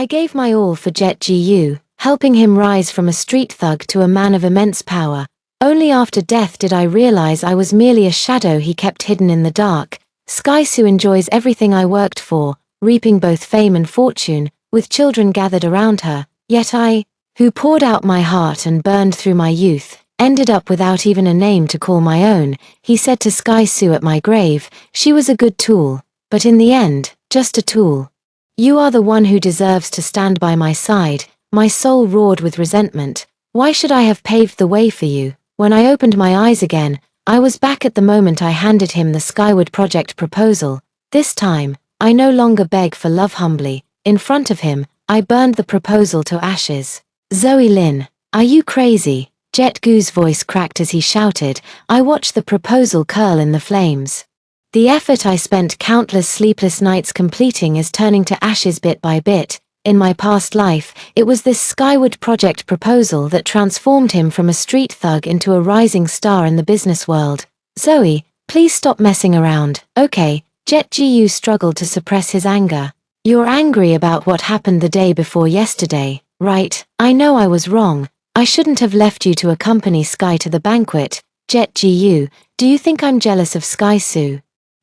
I gave my all for Jet Gu, helping him rise from a street thug to a man of immense power. Only after death did I realize I was merely a shadow he kept hidden in the dark. Sky-Su enjoys everything I worked for, reaping both fame and fortune, with children gathered around her, yet I, who poured out my heart and burned through my youth, ended up without even a name to call my own, he said to Sky-Su at my grave. She was a good tool, but in the end, just a tool. You are the one who deserves to stand by my side. My soul roared with resentment. Why should I have paved the way for you? When I opened my eyes again, I was back at the moment I handed him the Skyward Project proposal. This time, I no longer beg for love humbly. In front of him, I burned the proposal to ashes. Zoe Lin, are you crazy? Jet Gu's voice cracked as he shouted. I watched the proposal curl in the flames. The effort I spent countless sleepless nights completing is turning to ashes bit by bit. In my past life, it was this Skyward Project proposal that transformed him from a street thug into a rising star in the business world. Zoe, please stop messing around, okay? Jet Gu struggled to suppress his anger. You're angry about what happened the day before yesterday, right? I know I was wrong. I shouldn't have left you to accompany Sky to the banquet. Jet Gu, do you think I'm jealous of Sky-Su?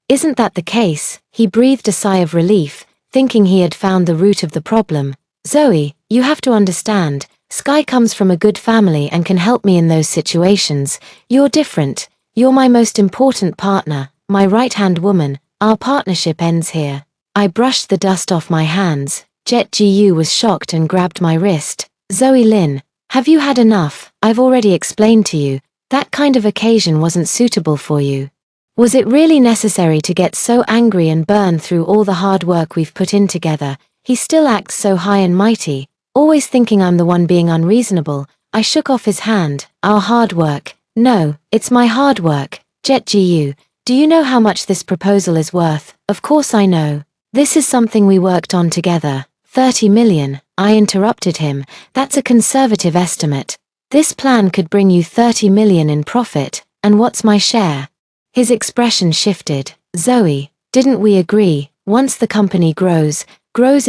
Isn't that the case? He breathed a sigh of relief, thinking he had found the root of the problem. Zoe, you have to understand, Sky comes from a good family and can help me in those situations. You're different. You're my most important partner, my right-hand woman. Our partnership ends here. I brushed the dust off my hands. Jet Gu was shocked and grabbed my wrist. Zoe Lin, have you had enough? I've already explained to you. That kind of occasion wasn't suitable for you. Was it really necessary to get so angry and burn through all the hard work we've put in together? He still acts so high and mighty, always thinking I'm the one being unreasonable. I shook off his hand. Our hard work. No, it's my hard work. Jet Gu, do you know how much this proposal is worth? Of course I know. This is something we worked on together. 30 million. I interrupted him. That's a conservative estimate. This plan could bring you 30 million in profit, and what's my share? His expression shifted. Zoe, didn't we agree, once the company grows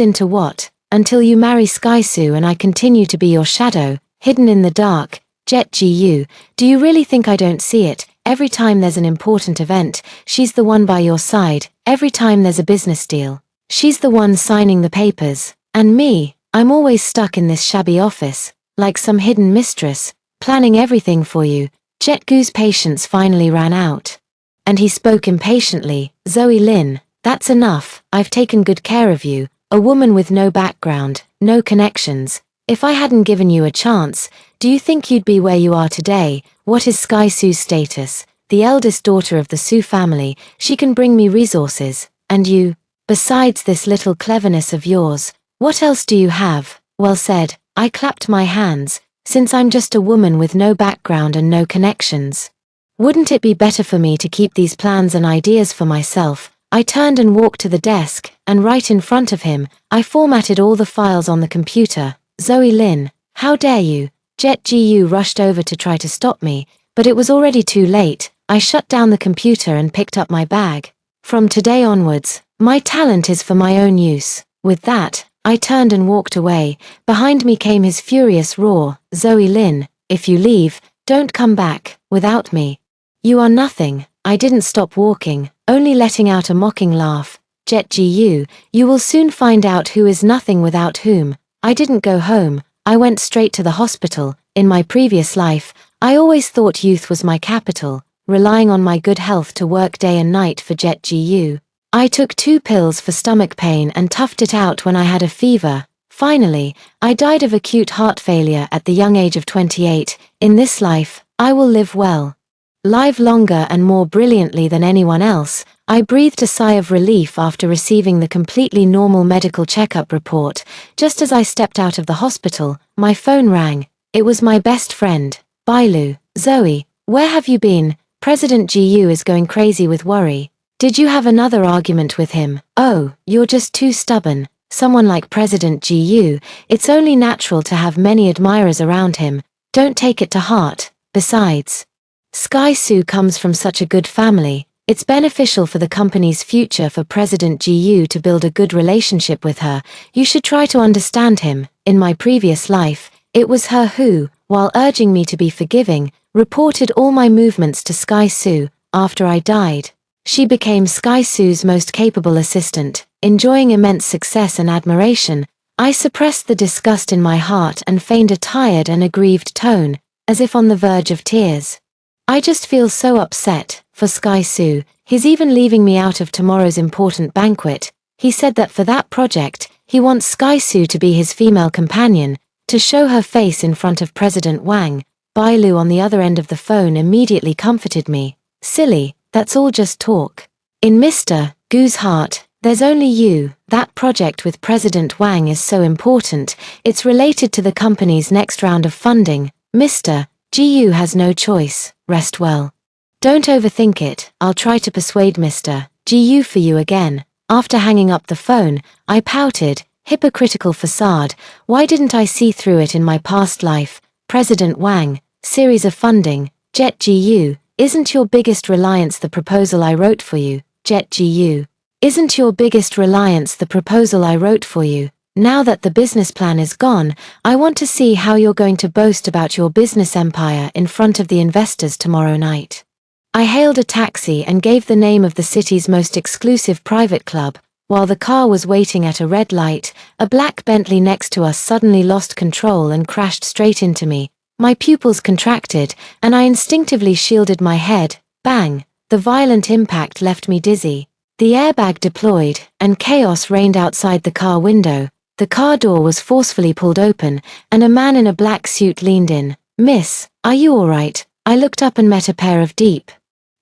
into what? Until you marry Sky-Su and I continue to be your shadow, hidden in the dark. Jet Gu, do you really think I don't see it? Every time there's an important event, she's the one by your side. Every time there's a business deal, she's the one signing the papers. And me, I'm always stuck in this shabby office, like some hidden mistress, planning everything for you. Jet Gu's patience finally ran out. And he spoke impatiently. Zoe Lin, that's enough. I've taken good care of you, a woman with no background, no connections. If I hadn't given you a chance, do you think you'd be where you are today? What is Sky-Su's status? The eldest daughter of the Su family, she can bring me resources. And you? Besides this little cleverness of yours, what else do you have? Well said. I clapped my hands. Since I'm just a woman with no background and no connections, wouldn't it be better for me to keep these plans and ideas for myself? I turned and walked to the desk, and right in front of him, I formatted all the files on the computer. Zoe Lin, how dare you? Jet Gu rushed over to try to stop me, but it was already too late. I shut down the computer and picked up my bag. From today onwards, my talent is for my own use. With that, I turned and walked away. Behind me came his furious roar. Zoe Lin, if you leave, don't come back without me. You are nothing. I didn't stop walking, only letting out a mocking laugh. Jet Gu, you will soon find out who is nothing without whom. I didn't go home. I went straight to the hospital. In my previous life, I always thought youth was my capital, relying on my good health to work day and night for Jet Gu. I took 2 pills for stomach pain and toughed it out when I had a fever. Finally, I died of acute heart failure at the young age of 28. In this life, I will live well. Live longer and more brilliantly than anyone else. I breathed a sigh of relief after receiving the completely normal medical checkup report. Just as I stepped out of the hospital, my phone rang. It was my best friend, Bailu. Zoe, where have you been? President Gu is going crazy with worry. Did you have another argument with him? Oh, you're just too stubborn. Someone like President Gu, it's only natural to have many admirers around him. Don't take it to heart. Besides, Sky-Su comes from such a good family. It's beneficial for the company's future for President GU to build a good relationship with her. You should try to understand him. In my previous life, it was her who, while urging me to be forgiving, reported all my movements to Sky Su. After I died, she became Sky Su's most capable assistant. Enjoying immense success and admiration, I suppressed the disgust in my heart and feigned a tired and aggrieved tone, as if on the verge of tears. I just feel so upset for Sky Su. He's even leaving me out of tomorrow's important banquet. He said that for that project, he wants Sky Su to be his female companion, to show her face in front of President Wang. Bailu on the other end of the phone immediately comforted me. Silly, that's all just talk. In Mr. Gu's heart, there's only you. That project with President Wang is so important, it's related to the company's next round of funding. Mr. GU has no choice. Rest well. Don't overthink it. I'll try to persuade Mr. GU for you again. After hanging up the phone, I pouted. Hypocritical facade. Why didn't I see through it in my past life? President Wang, series of funding. Jet GU, isn't your biggest reliance the proposal I wrote for you? Jet GU, isn't your biggest reliance the proposal I wrote for you? Now that the business plan is gone, I want to see how you're going to boast about your business empire in front of the investors tomorrow night. I hailed a taxi and gave the name of the city's most exclusive private club. While the car was waiting at a red light, a black Bentley next to us suddenly lost control and crashed straight into me. My pupils contracted, and I instinctively shielded my head. Bang! The violent impact left me dizzy. The airbag deployed, and chaos reigned outside the car window. The car door was forcefully pulled open, and a man in a black suit leaned in. "Miss, are you all right?" I looked up and met a pair of deep,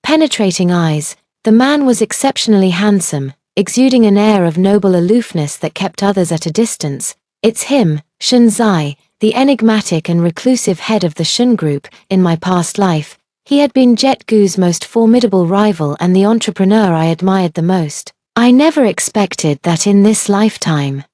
penetrating eyes. The man was exceptionally handsome, exuding an air of noble aloofness that kept others at a distance. It's him, Shun Zai, the enigmatic and reclusive head of the Shun Group. In my past life, he had been Jet Gu's most formidable rival and the entrepreneur I admired the most. I never expected that in this lifetime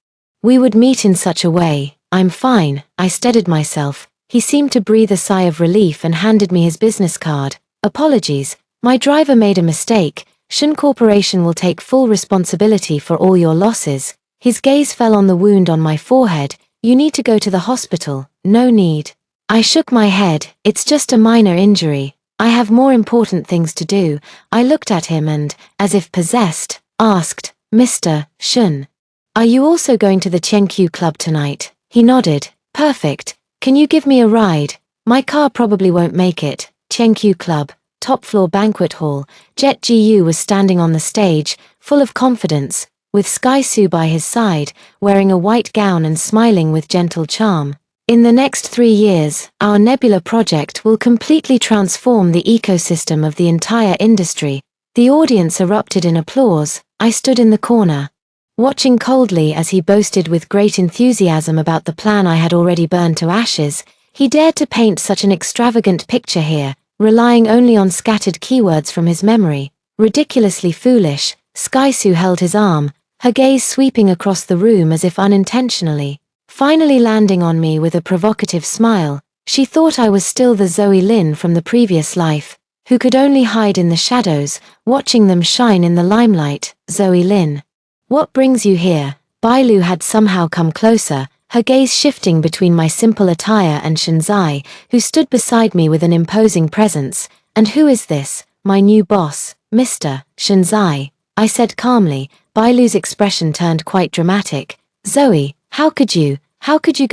we would meet in such a way. "I'm fine," I steadied myself. He seemed to breathe a sigh of relief and handed me his business card. "Apologies, my driver made a mistake. Shun Corporation will take full responsibility for all your losses." His gaze fell on the wound on my forehead. "You need to go to the hospital." "No need." I shook my head. "It's just a minor injury. I have more important things to do." I looked at him and, as if possessed, asked, "Mr. Shun, are you also going to the Qianqiu Club tonight?" He nodded. "Perfect. Can you give me a ride? My car probably won't make it." Qianqiu Club, top floor banquet hall. Jet GU was standing on the stage, full of confidence, with Sky Su by his side, wearing a white gown and smiling with gentle charm. "In the next 3 years, our Nebula project will completely transform the ecosystem of the entire industry." The audience erupted in applause. I stood in the corner, watching coldly as he boasted with great enthusiasm about the plan I had already burned to ashes. He dared to paint such an extravagant picture here, relying only on scattered keywords from his memory. Ridiculously foolish. Sky Su held his arm, her gaze sweeping across the room as if unintentionally, finally landing on me with a provocative smile. She thought I was still the Zoe Lin from the previous life, who could only hide in the shadows, watching them shine in the limelight. "Zoe Lin, what brings you here?" Bailu had somehow come closer, her gaze shifting between my simple attire and Shenzai, who stood beside me with an imposing presence. "And who is this?" "My new boss, Mr. Shenzai," I said calmly. Bailu's expression turned quite dramatic. "Zoe, how could you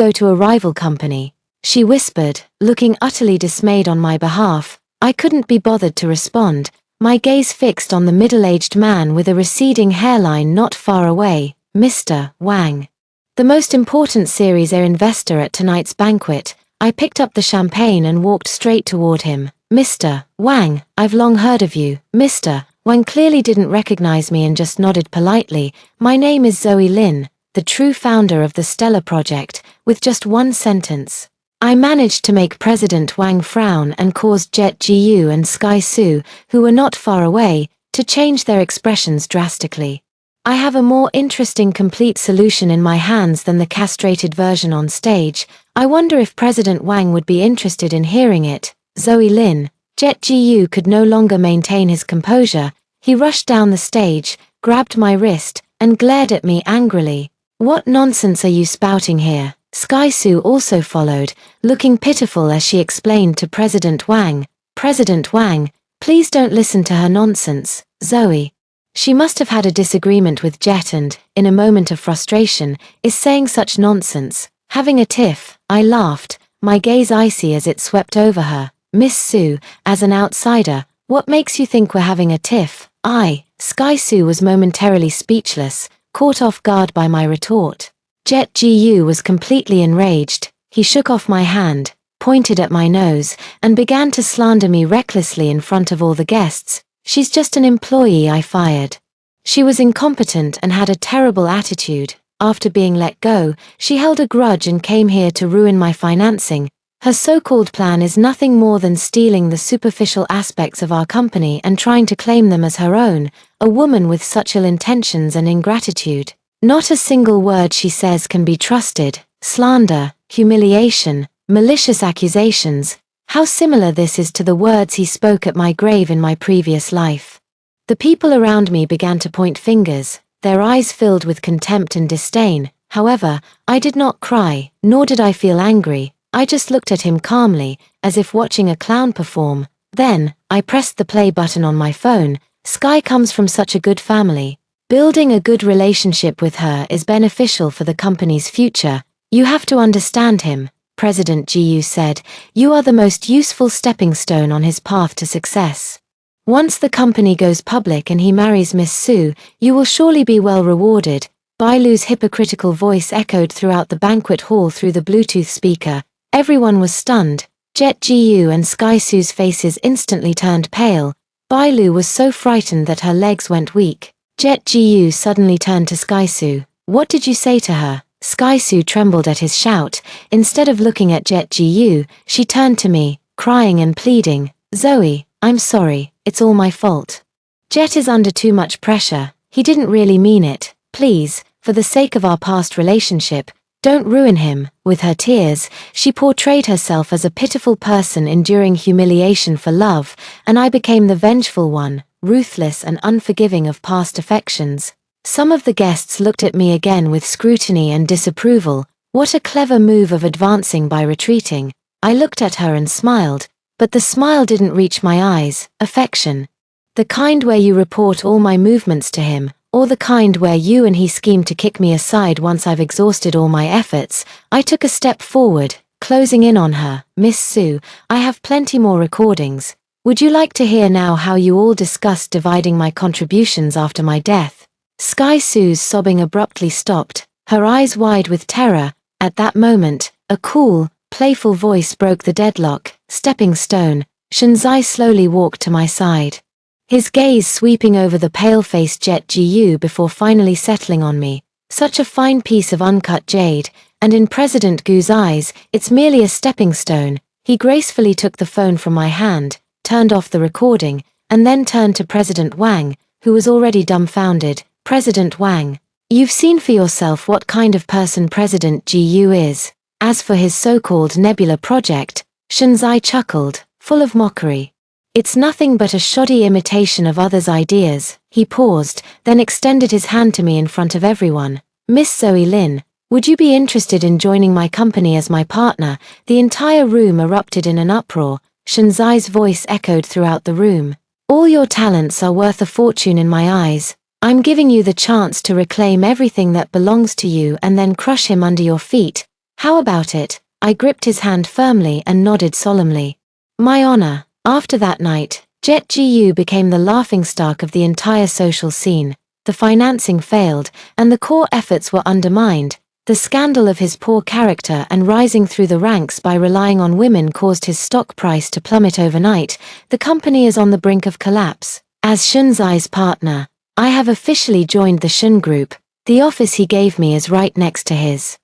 go to a rival company?" she whispered, looking utterly dismayed on my behalf. I couldn't be bothered to respond, my gaze fixed on the middle-aged man with a receding hairline not far away. "Mr. Wang, the most important Series A investor at tonight's banquet." I picked up the champagne and walked straight toward him. "Mr. Wang, I've long heard of you." Mr. Wang clearly didn't recognize me and just nodded politely. "My name is Zoe Lin, the true founder of the Stellar Project." With just one sentence, I managed to make President Wang frown and caused Jet GU and Sky Su, who were not far away, to change their expressions drastically. I have a more interesting complete solution in my hands than the castrated version on stage. I wonder if President Wang would be interested in hearing it. "Zoe Lin." Jet GU could no longer maintain his composure. He rushed down the stage, grabbed my wrist, and glared at me angrily. "What nonsense are you spouting here?" Sky-Sue also followed, looking pitiful as she explained to President Wang. "President Wang, please don't listen to her nonsense, Zoe. She must have had a disagreement with Jet and, in a moment of frustration, is saying such nonsense. Having a tiff." I laughed, my gaze icy as it swept over her. "Miss Sue, as an outsider, what makes you think we're having a tiff?" Sky-Sue was momentarily speechless, caught off guard by my retort. Jet Gu was completely enraged. He shook off my hand, pointed at my nose, and began to slander me recklessly in front of all the guests. "She's just an employee I fired. She was incompetent and had a terrible attitude. After being let go, she held a grudge and came here to ruin my financing. Her so-called plan is nothing more than stealing the superficial aspects of our company and trying to claim them as her own, a woman with such ill intentions and ingratitude. Not a single word she says can be trusted. Slander, humiliation, malicious accusations. How similar this is to the words he spoke at my grave in my previous life." The people around me began to point fingers, their eyes filled with contempt and disdain. However, I did not cry, nor did I feel angry. I just looked at him calmly, as if watching a clown perform. Then, I pressed the play button on my phone. "Sky comes from such a good family. Building a good relationship with her is beneficial for the company's future. You have to understand him," President Gu said. "You are the most useful stepping stone on his path to success. Once the company goes public and he marries Miss Sue, you will surely be well rewarded." Bailu's hypocritical voice echoed throughout the banquet hall through the Bluetooth speaker. Everyone was stunned. Jet Gu and Sky-Sue's faces instantly turned pale. Bailu was so frightened that her legs went weak. Jet Gu suddenly turned to Sky-Sue. "What did you say to her?" Sky-Sue trembled at his shout. Instead of looking at Jet Gu, she turned to me, crying and pleading. "Zoe, I'm sorry, it's all my fault. Jet is under too much pressure. He didn't really mean it. Please, for the sake of our past relationship, don't ruin him." With her tears, she portrayed herself as a pitiful person enduring humiliation for love, and I became the vengeful one, ruthless and unforgiving of past affections. Some of the guests looked at me again with scrutiny and disapproval. What a clever move of advancing by retreating. I looked at her and smiled, but the smile didn't reach my eyes. Affection. The kind where you report all my movements to him, or the kind where you and he scheme to kick me aside once I've exhausted all my efforts. I took a step forward, closing in on her. "Miss Sue, I have plenty more recordings. Would you like to hear now how you all discussed dividing my contributions after my death?" Sky-Sue's sobbing abruptly stopped, her eyes wide with terror. At that moment, a cool, playful voice broke the deadlock. "Stepping stone." Shinzai slowly walked to my side, his gaze sweeping over the pale-faced Jet Gu before finally settling on me. Such a fine piece of uncut jade, and in President Gu's eyes, it's merely a stepping stone. He gracefully took the phone from my hand, turned off the recording, and then turned to President Wang, who was already dumbfounded. "President Wang, you've seen for yourself what kind of person President Gu is. As for his so-called Nebula project," Shinzai chuckled, full of mockery. "It's nothing but a shoddy imitation of others' ideas." He paused, then extended his hand to me in front of everyone. "Miss Zoe Lin, would you be interested in joining my company as my partner?" The entire room erupted in an uproar. Shinzai's voice echoed throughout the room. "All your talents are worth a fortune in my eyes. I'm giving you the chance to reclaim everything that belongs to you and then crush him under your feet. How about it?" I gripped his hand firmly and nodded solemnly. "My honor." After that night, Jet Gu became the laughingstock of the entire social scene. The financing failed, and the core efforts were undermined. The scandal of his poor character and rising through the ranks by relying on women caused his stock price to plummet overnight. The company is on the brink of collapse. As Shunzai's partner, I have officially joined the Shun Group. The office he gave me is right next to his.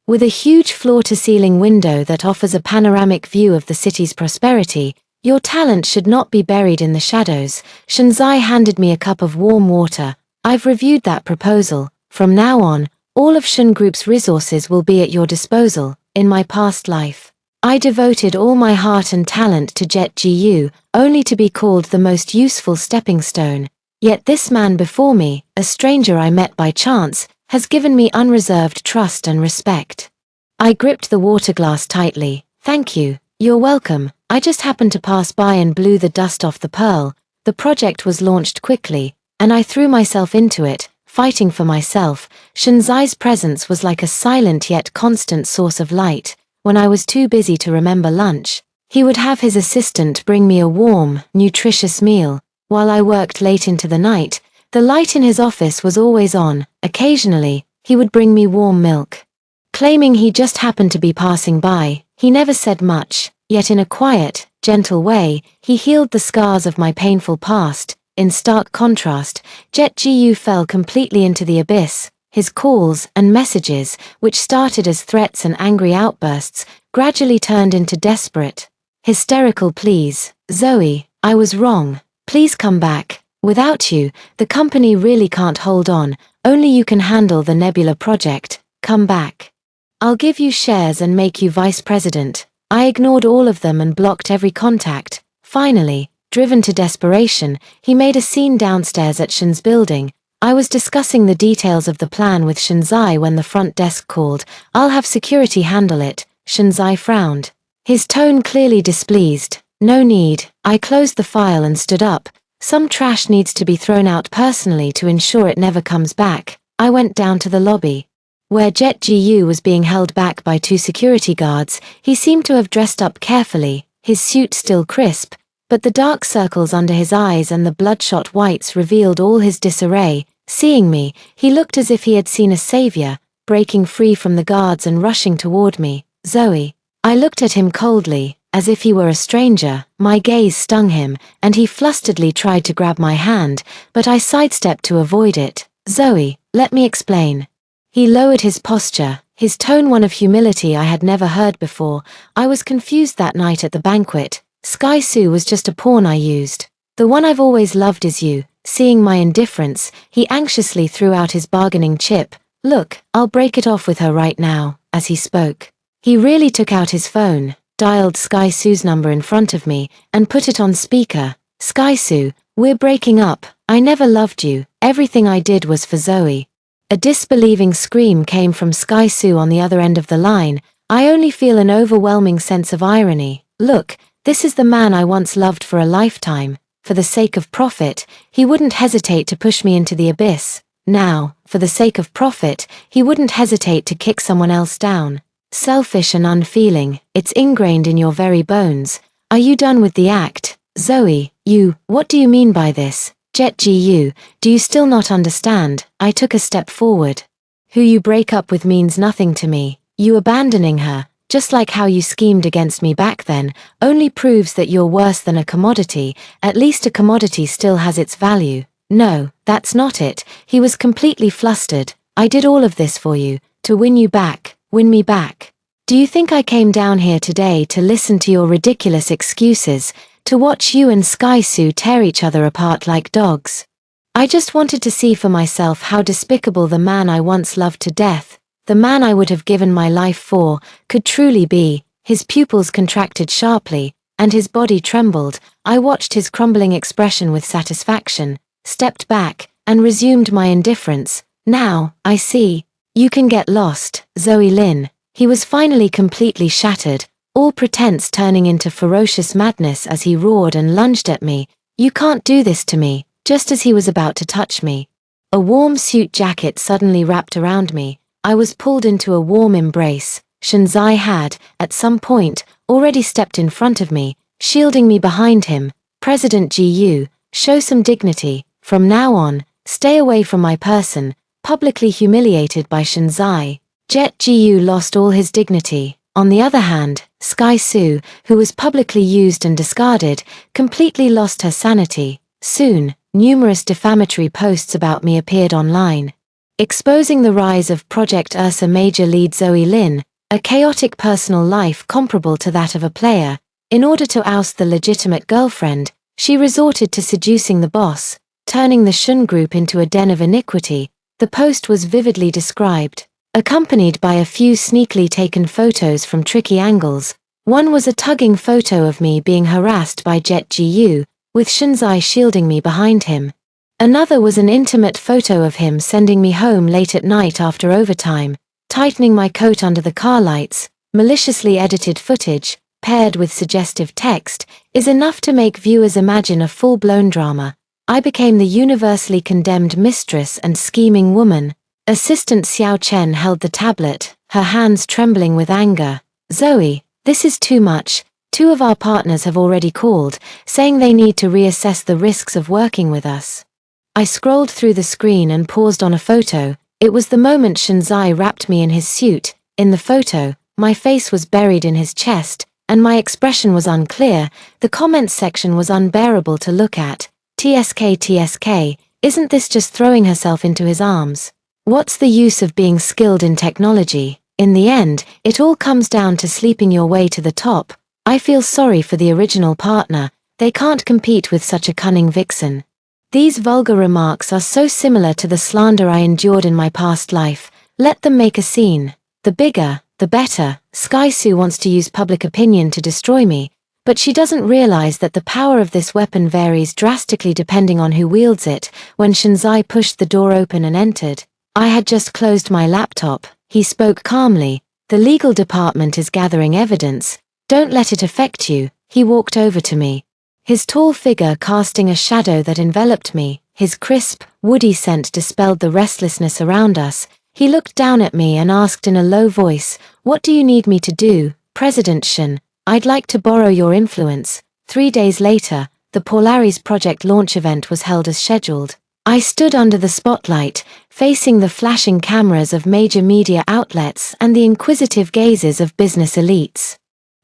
With a huge floor-to-ceiling window that offers a panoramic view of the city's prosperity, your talent should not be buried in the shadows. Shunzai handed me a cup of warm water. "I've reviewed that proposal. From now on, all of Shun Group's resources will be at your disposal. In my past life, I devoted all my heart and talent to Jet Gu, only to be called the most useful stepping stone. Yet this man before me, a stranger I met by chance, has given me unreserved trust and respect. I gripped the water glass tightly. Thank you. You're welcome. I just happened to pass by and blew the dust off the pearl. The project was launched quickly, and I threw myself into it, fighting for myself. Shinzai's presence was like a silent yet constant source of light. When I was too busy to remember lunch, he would have his assistant bring me a warm, nutritious meal. While I worked late into the night, the light in his office was always on. Occasionally, he would bring me warm milk. Claiming he just happened to be passing by, he never said much, yet in a quiet, gentle way, he healed the scars of my painful past. In stark contrast, Jet Gu fell completely into the abyss. His calls and messages, which started as threats and angry outbursts, gradually turned into desperate, hysterical pleas. Zoe, I was wrong. Please come back. Without you, the company really can't hold on. Only you can handle the Nebula project. Come back. I'll give you shares and make you vice president. I ignored all of them and blocked every contact. Finally, driven to desperation, he made a scene downstairs at Shin's building. I was discussing the details of the plan with Shinzai when the front desk called. I'll have security handle it. Shinzai frowned, his tone clearly displeased. No need. I closed the file and stood up. Some trash needs to be thrown out personally to ensure it never comes back. I went down to the lobby, where Jet Gu was being held back by 2 security guards. He seemed to have dressed up carefully, his suit still crisp, but the dark circles under his eyes and the bloodshot whites revealed all his disarray. Seeing me, he looked as if he had seen a savior, breaking free from the guards and rushing toward me. Zoe. I looked at him coldly, as if he were a stranger. My gaze stung him, and he flusteredly tried to grab my hand, but I sidestepped to avoid it. Zoe, let me explain. He lowered his posture, his tone one of humility I had never heard before. I was confused that night at the banquet. Sky Su was just a pawn I used. The one I've always loved is you. Seeing my indifference, he anxiously threw out his bargaining chip. Look, I'll break it off with her right now. As he spoke, he really took out his phone, dialed Sky Su's number in front of me, and put it on speaker. Sky Su, we're breaking up. I never loved you. Everything I did was for Zoe. A disbelieving scream came from Sky Su on the other end of the line. I only feel an overwhelming sense of irony. Look, this is the man I once loved for a lifetime. For the sake of profit, he wouldn't hesitate to push me into the abyss. Now, for the sake of profit, he wouldn't hesitate to kick someone else down. Selfish and unfeeling, it's ingrained in your very bones. Are you done with the act? Zoe, what do you mean by this? Jet Gu, do you still not understand? I took a step forward. Who you break up with means nothing to me. You abandoning her, just like how you schemed against me back then, only proves that you're worse than a commodity. At least a commodity still has its value. No, that's not it. He was completely flustered. I did all of this for you, to win you back, win me back. Do you think I came down here today to listen to your ridiculous excuses, to watch you and Sky Su tear each other apart like dogs? I just wanted to see for myself how despicable the man I once loved to death, the man I would have given my life for, could truly be. His pupils contracted sharply, and his body trembled. I watched his crumbling expression with satisfaction, stepped back, and resumed my indifference. Now, I see. You can get lost, Zoe Lin. He was finally completely shattered, all pretense turning into ferocious madness as he roared and lunged at me. You can't do this to me. Just as he was about to touch me, a warm suit jacket suddenly wrapped around me. I was pulled into a warm embrace. Shinzai had, at some point, already stepped in front of me, shielding me behind him. President Gu, show some dignity. From now on, stay away from my person. Publicly humiliated by Shinzai, Jet Gu lost all his dignity. On the other hand, Sky Su, who was publicly used and discarded, completely lost her sanity. Soon, numerous defamatory posts about me appeared online, exposing the rise of Project Ursa Major lead Zoe Lin, a chaotic personal life comparable to that of a player. In order to oust the legitimate girlfriend, she resorted to seducing the boss, turning the Shun group into a den of iniquity. The post was vividly described, accompanied by a few sneakily taken photos from tricky angles. One was a tugging photo of me being harassed by Jet Gu, with Shinzai shielding me behind him. Another was an intimate photo of him sending me home late at night after overtime, tightening my coat under the car lights. Maliciously edited footage, paired with suggestive text, is enough to make viewers imagine a full-blown drama. I became the universally condemned mistress and scheming woman. Assistant Xiao Chen held the tablet, her hands trembling with anger. Zoe, this is too much. 2 of our partners have already called, saying they need to reassess the risks of working with us. I scrolled through the screen and paused on a photo. It was the moment Shinzai wrapped me in his suit. In the photo, my face was buried in his chest, and my expression was unclear. The comments section was unbearable to look at. TSK, isn't this just throwing herself into his arms? What's the use of being skilled in technology? In the end, it all comes down to sleeping your way to the top. I feel sorry for the original partner. They can't compete with such a cunning vixen. These vulgar remarks are so similar to the slander I endured in my past life. Let them make a scene. The bigger, the better. Sky Su wants to use public opinion to destroy me, but she doesn't realize that the power of this weapon varies drastically depending on who wields it. When Shinzai pushed the door open and entered, I had just closed my laptop. He spoke calmly. The legal department is gathering evidence. Don't let it affect you. He walked over to me, his tall figure casting a shadow that enveloped me. His crisp, woody scent dispelled the restlessness around us. He looked down at me and asked in a low voice, "What do you need me to do, President Shin?" "I'd like to borrow your influence." 3 days later, the Polaris project launch event was held as scheduled. I stood under the spotlight, facing the flashing cameras of major media outlets and the inquisitive gazes of business elites.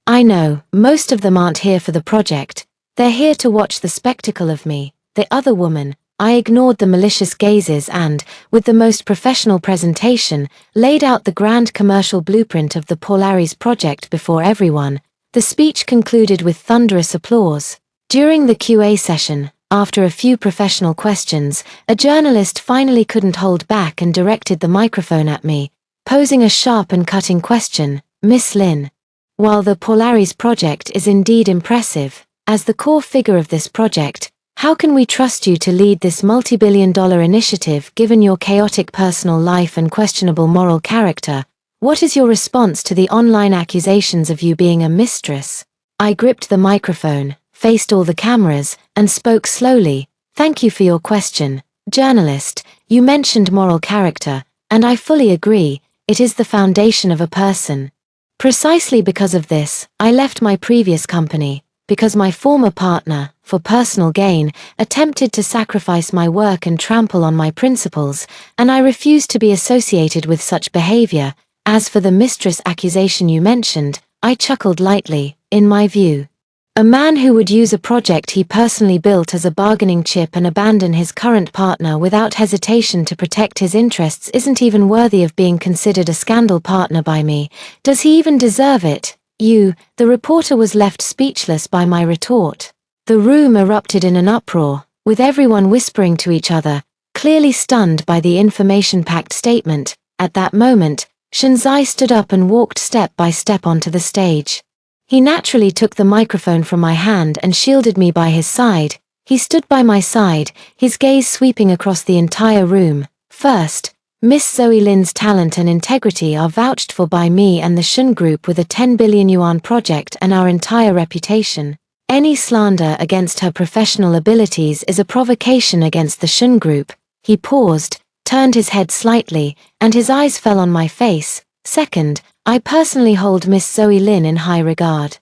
I know, most of them aren't here for the project. They're here to watch the spectacle of me, the other woman. I ignored the malicious gazes and, with the most professional presentation, laid out the grand commercial blueprint of the Polaris project before everyone. The speech concluded with thunderous applause. During the QA session, after a few professional questions, a journalist finally couldn't hold back and directed the microphone at me, posing a sharp and cutting question. "Miss Lin, while the Polaris project is indeed impressive, as the core figure of this project, how can we trust you to lead this multi-billion-dollar initiative given your chaotic personal life and questionable moral character? What is your response to the online accusations of you being a mistress?" I gripped the microphone, faced all the cameras, and spoke slowly. "Thank you for your question, journalist. You mentioned moral character, and I fully agree. It is the foundation of a person. Precisely because of this, I left my previous company, because my former partner, for personal gain, attempted to sacrifice my work and trample on my principles, and I refused to be associated with such behavior. As for the mistress accusation you mentioned, I chuckled lightly. In my view, a man who would use a project he personally built as a bargaining chip and abandon his current partner without hesitation to protect his interests isn't even worthy of being considered a scandal partner by me. Does he even deserve it? The reporter was left speechless by my retort. The room erupted in an uproar, with everyone whispering to each other, clearly stunned by the information-packed statement. At that moment, Shinzai stood up and walked step by step onto the stage. He naturally took the microphone from my hand and shielded me by his side. He stood by my side, his gaze sweeping across the entire room. "First, Miss Zoe Lin's talent and integrity are vouched for by me and the Shun Group with a 10 billion yuan project and our entire reputation. Any slander against her professional abilities is a provocation against the Shun Group." He paused, turned his head slightly, and his eyes fell on my face. "Second, I personally hold Miss Zoe Lin in high regard.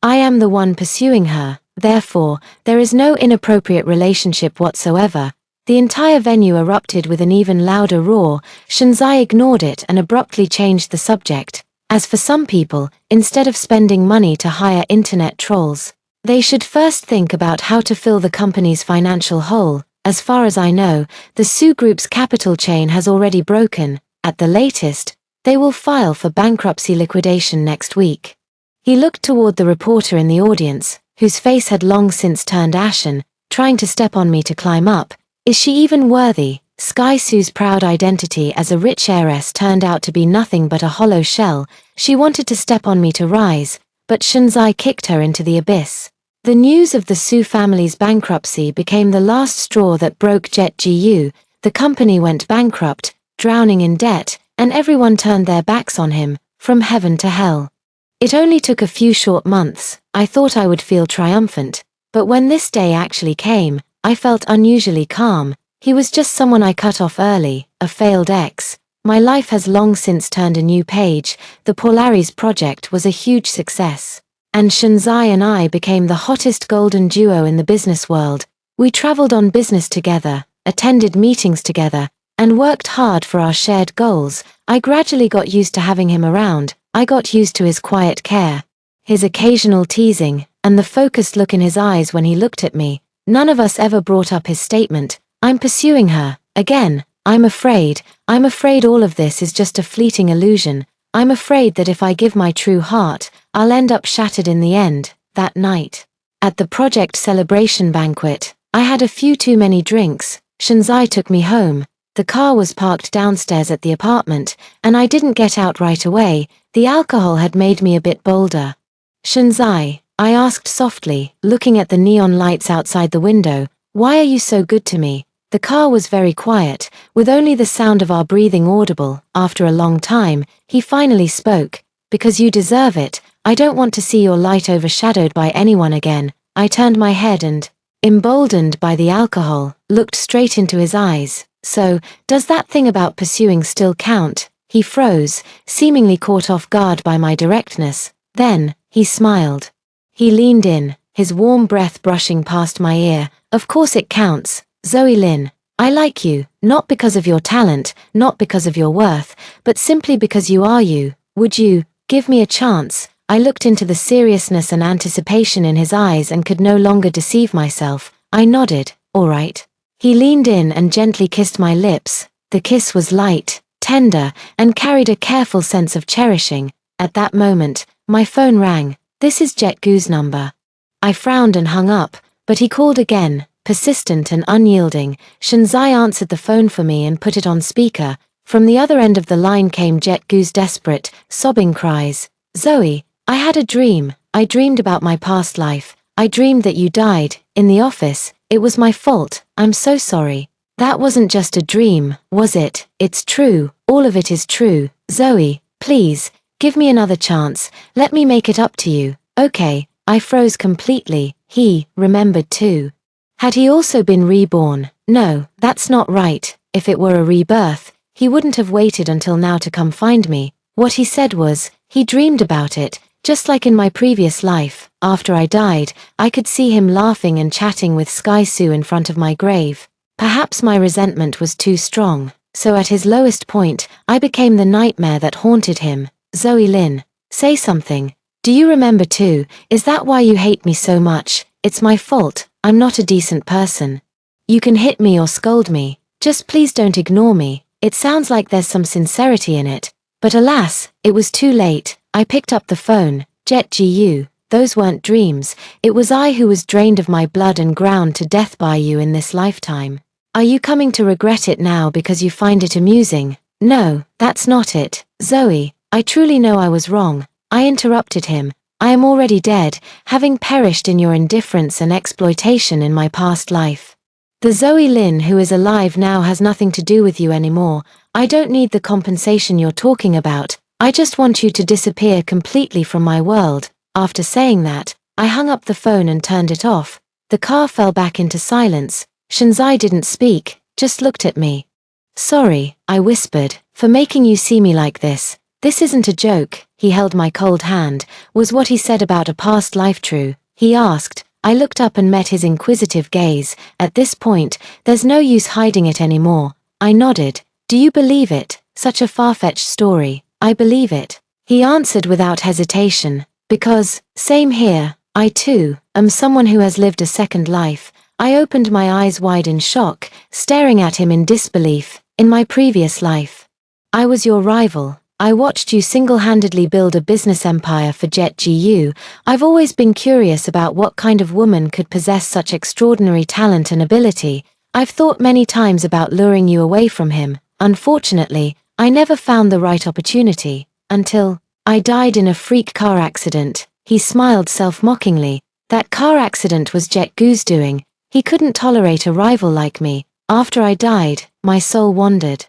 I am the one pursuing her, therefore, there is no inappropriate relationship whatsoever." The entire venue erupted with an even louder roar. Shinzai ignored it and abruptly changed the subject. "As for some people, instead of spending money to hire internet trolls, they should first think about how to fill the company's financial hole. As far as I know, the Su Group's capital chain has already broken. At the latest, they will file for bankruptcy liquidation next week." He looked toward the reporter in the audience, whose face had long since turned ashen, trying to step on me to climb up. Is she even worthy? Sky Su's proud identity as a rich heiress turned out to be nothing but a hollow shell. She wanted to step on me to rise, but Shinzai kicked her into the abyss. The news of the Su family's bankruptcy became the last straw that broke Jet GU. The company went bankrupt, drowning in debt, and everyone turned their backs on him, from heaven to hell. It only took a few short months. I thought I would feel triumphant, but when this day actually came, I felt unusually calm. He was just someone I cut off early, a failed ex. My life has long since turned a new page. The Polaris project was a huge success, and Shinzai and I became the hottest golden duo in the business world. We traveled on business together, attended meetings together, and worked hard for our shared goals. I gradually got used to having him around. I got used to his quiet care, his occasional teasing, and the focused look in his eyes when he looked at me. None of us ever brought up his statement, "I'm pursuing her." Again, I'm afraid all of this is just a fleeting illusion. I'm afraid that if I give my true heart, I'll end up shattered in the end. That night, at the project celebration banquet, I had a few too many drinks. Shinzai took me home. The car was parked downstairs at the apartment, and I didn't get out right away. The alcohol had made me a bit bolder. "Shinzai," I asked softly, looking at the neon lights outside the window, "why are you so good to me?" The car was very quiet, with only the sound of our breathing audible. After a long time, he finally spoke. "Because you deserve it. I don't want to see your light overshadowed by anyone again." I turned my head and, emboldened by the alcohol, looked straight into his eyes. "So, does that thing about pursuing still count?" He froze, seemingly caught off guard by my directness. Then, he smiled. He leaned in, his warm breath brushing past my ear. "Of course it counts, Zoe Lynn. I like you, not because of your talent, not because of your worth, but simply because you are you. Would you give me a chance?" I looked into the seriousness and anticipation in his eyes and could no longer deceive myself. I nodded, "All right." He leaned in and gently kissed my lips. The kiss was light, tender, and carried a careful sense of cherishing. At that moment, my phone rang. "This is Jet Gu's number." I frowned and hung up, but he called again, persistent and unyielding. Shinzai answered the phone for me and put it on speaker. From the other end of the line came Jet Gu's desperate, sobbing cries. "Zoe, I had a dream. I dreamed about my past life. I dreamed that you died, in the office. It was my fault. I'm so sorry." "That wasn't just a dream, was it? It's true. All of it is true. Zoe, please, give me another chance. Let me make it up to you." "Okay." I froze completely. He remembered too. Had he also been reborn? No, that's not right. If it were a rebirth, he wouldn't have waited until now to come find me. What he said was, he dreamed about it, just like in my previous life. After I died, I could see him laughing and chatting with Sky Sue in front of my grave. Perhaps my resentment was too strong, so at his lowest point, I became the nightmare that haunted him. "Zoe Lynn, say something. Do you remember too? Is that why you hate me so much?" "It's my fault. I'm not a decent person. You can hit me or scold me. Just please don't ignore me." It sounds like there's some sincerity in it. But alas, it was too late. I picked up the phone. "Jet GU, those weren't dreams. It was I who was drained of my blood and ground to death by you in this lifetime. Are you coming to regret it now because you find it amusing?" "No, that's not it. Zoe, I truly know I was wrong." I interrupted him. "I am already dead, having perished in your indifference and exploitation in my past life. The Zoe Lynn who is alive now has nothing to do with you anymore. I don't need the compensation you're talking about. I just want you to disappear completely from my world." After saying that, I hung up the phone and turned it off. The car fell back into silence. Shinzai didn't speak, just looked at me. "Sorry," I whispered, "for making you see me like this. This isn't a joke." He held my cold hand. "Was what he said about a past life true?" he asked. I looked up and met his inquisitive gaze. At this point, there's no use hiding it anymore. I nodded. "Do you believe it? Such a far-fetched story." "I believe it," he answered without hesitation. "Because, same here, I too am someone who has lived a second life." I opened my eyes wide in shock, staring at him in disbelief. "In my previous life, I was your rival. I watched you single-handedly build a business empire for Jet GU. I've always been curious about what kind of woman could possess such extraordinary talent and ability. I've thought many times about luring you away from him. Unfortunately, I never found the right opportunity, until I died in a freak car accident." He smiled self-mockingly. That car accident was Jet Gu's doing. He couldn't tolerate a rival like me. After I died, my soul wandered.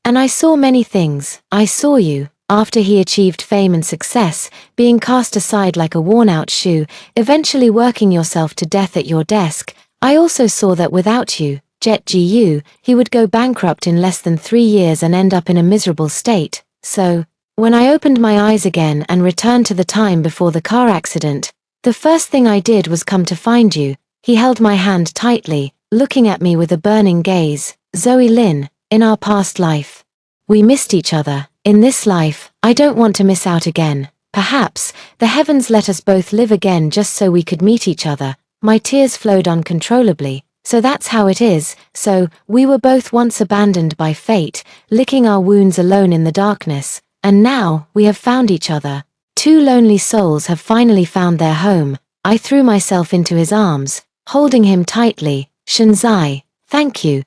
And I saw many things. I saw you, after he achieved fame and success, being cast aside like a worn-out shoe, eventually working yourself to death at your desk. I also saw that without you, Jet Gu, he would go bankrupt in less than 3 years and end up in a miserable state. So, when I opened my eyes again and returned to the time before the car accident, the first thing I did was come to find you. He held my hand tightly, looking at me with a burning gaze. Zoe Lynn, in our past life, we missed each other. In this life, I don't want to miss out again. Perhaps, the heavens let us both live again just so we could meet each other. My tears flowed uncontrollably. So that's how it is. So, we were both once abandoned by fate, licking our wounds alone in the darkness, and now, we have found each other. Two lonely souls have finally found their home. I threw myself into his arms, holding him tightly. Shanzai, thank you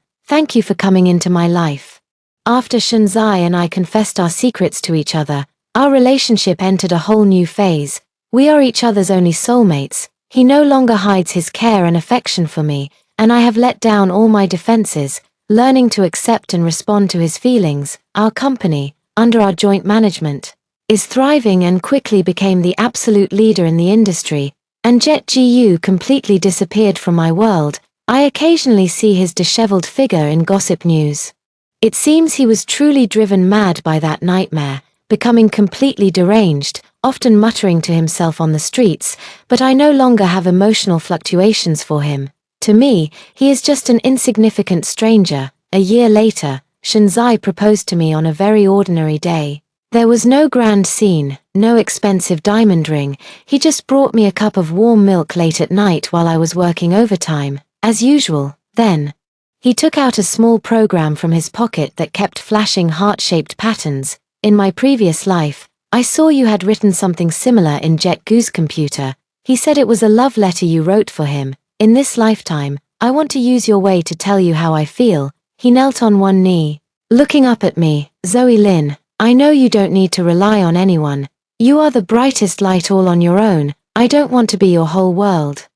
for coming into my life. After Shanzai and I confessed our secrets to each other, our relationship entered a whole new phase. We are each other's only soulmates. He no longer hides his care and affection for me, and I have let down all my defenses, learning to accept and respond to his feelings. Our company, under our joint management, is thriving and quickly became the absolute leader in the industry, and Jet Gu completely disappeared from my world. I occasionally see his disheveled figure in gossip news. It seems he was truly driven mad by that nightmare, becoming completely deranged, often muttering to himself on the streets, but I no longer have emotional fluctuations for him. To me, he is just an insignificant stranger. A year later, Shanzai proposed to me on a very ordinary day. There was no grand scene, no expensive diamond ring. He just brought me a cup of warm milk late at night while I was working overtime, as usual. Then, he took out a small program from his pocket that kept flashing heart-shaped patterns. In my previous life, I saw you had written something similar in Jet Gu's computer. He said it was a love letter you wrote for him. In this lifetime, I want to use your way to tell you how I feel. He knelt on one knee, looking up at me. Zoe Lynn, I know you don't need to rely on anyone. You are the brightest light all on your own. I don't want to be your whole world.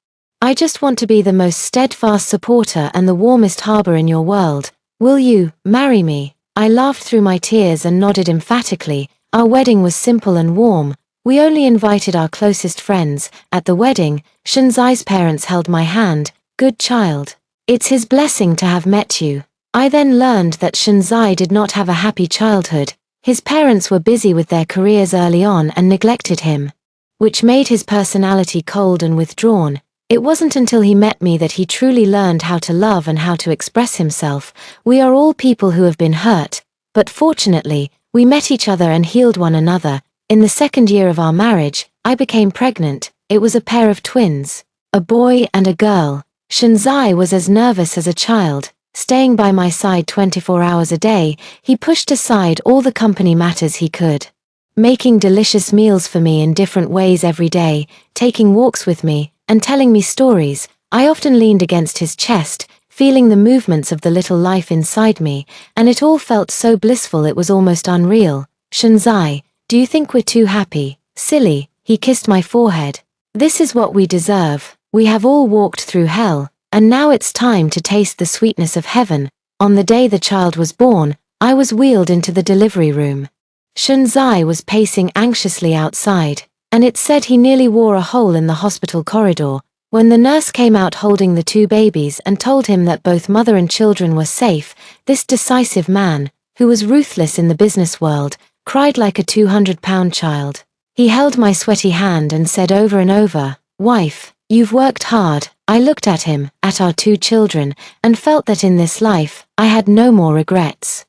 I just want to be the most steadfast supporter and the warmest harbor in your world. Will you marry me? I laughed through my tears and nodded emphatically. Our wedding was simple and warm. We only invited our closest friends. At the wedding, Shanzai's parents held my hand. Good child. It's his blessing to have met you. I then learned that Shanzai did not have a happy childhood. His parents were busy with their careers early on and neglected him, which made his personality cold and withdrawn. It wasn't until he met me that he truly learned how to love and how to express himself. We are all people who have been hurt, but fortunately, we met each other and healed one another. In the second year of our marriage, I became pregnant. It was a pair of twins, a boy and a girl. Shanzai was as nervous as a child, staying by my side 24 hours a day. He pushed aside all the company matters he could, making delicious meals for me in different ways every day, taking walks with me, and telling me stories. I often leaned against his chest, feeling the movements of the little life inside me, and it all felt so blissful it was almost unreal. Shanzai, do you think we're too happy? Silly, he kissed my forehead. This is what we deserve. We have all walked through hell, and now it's time to taste the sweetness of heaven. On the day the child was born, I was wheeled into the delivery room. Shanzai was pacing anxiously outside, and it said he nearly wore a hole in the hospital corridor. When the nurse came out holding the two babies and told him that both mother and children were safe, this decisive man, who was ruthless in the business world, cried like a 200-pound child. He held my sweaty hand and said over and over, "Wife, you've worked hard." I looked at him, at our two children, and felt that in this life, I had no more regrets.